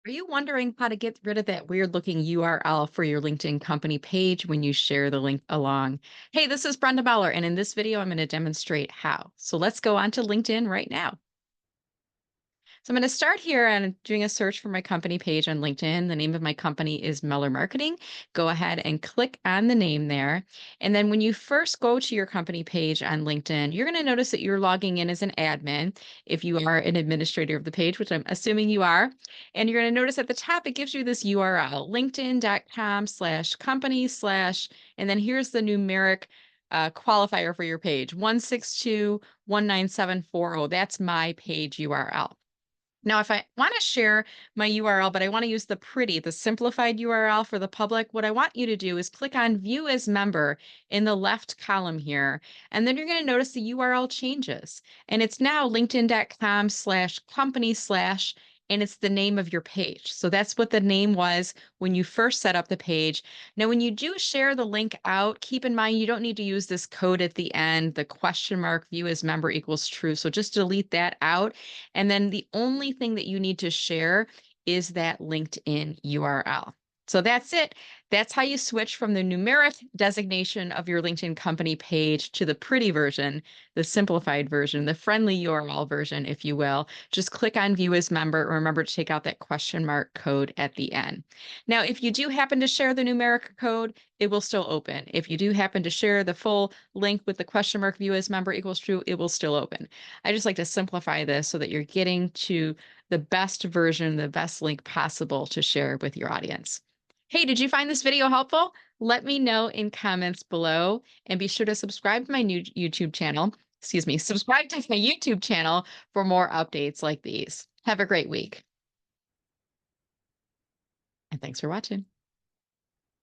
Are you wondering how to get rid of that weird looking URL for your LinkedIn company page when you share the link along? Hey, this is Brenda Meller, and in this video, I'm going to demonstrate how. So let's go on to LinkedIn right now. So I'm going to start here and doing a search for my company page on LinkedIn. The name of my company is Meller Marketing. Go ahead and click on the name there. And then when you first go to your company page on LinkedIn, you're going to notice that you're logging in as an admin if you are an administrator of the page, which I'm assuming you are. And you're going to notice at the top, it gives you this URL, linkedin.com/company/ and then here's the numeric qualifier for your page, 162.19740. That's my page URL. Now, if I want to share my URL, but I want to use the simplified URL for the public, what I want you to do is click on View as Member in the left column here. And then you're going to notice the URL changes. And it's now linkedin.com/company/ and it's the name of your page. So that's what the name was when you first set up the page. Now, when you do share the link out, keep in mind you don't need to use this code at the end, the question mark view as member equals true. So just delete that out. And then the only thing that you need to share is that LinkedIn URL. So that's it. That's how you switch from the numeric designation of your LinkedIn company page to the pretty version, the simplified version, the friendly URL version, if you will. Just click on View as Member. Remember to take out that question mark code at the end. Now, if you do happen to share the numeric code, it will still open. If you do happen to share the full link with the question mark View as Member equals true, it will still open. I just like to simplify this so that you're getting to the best version, the best link possible to share with your audience. Hey, did you find this video helpful? Let me know in comments below and be sure to subscribe to my new YouTube channel. Excuse me, subscribe to my YouTube channel for more updates like these. Have a great week. And thanks for watching.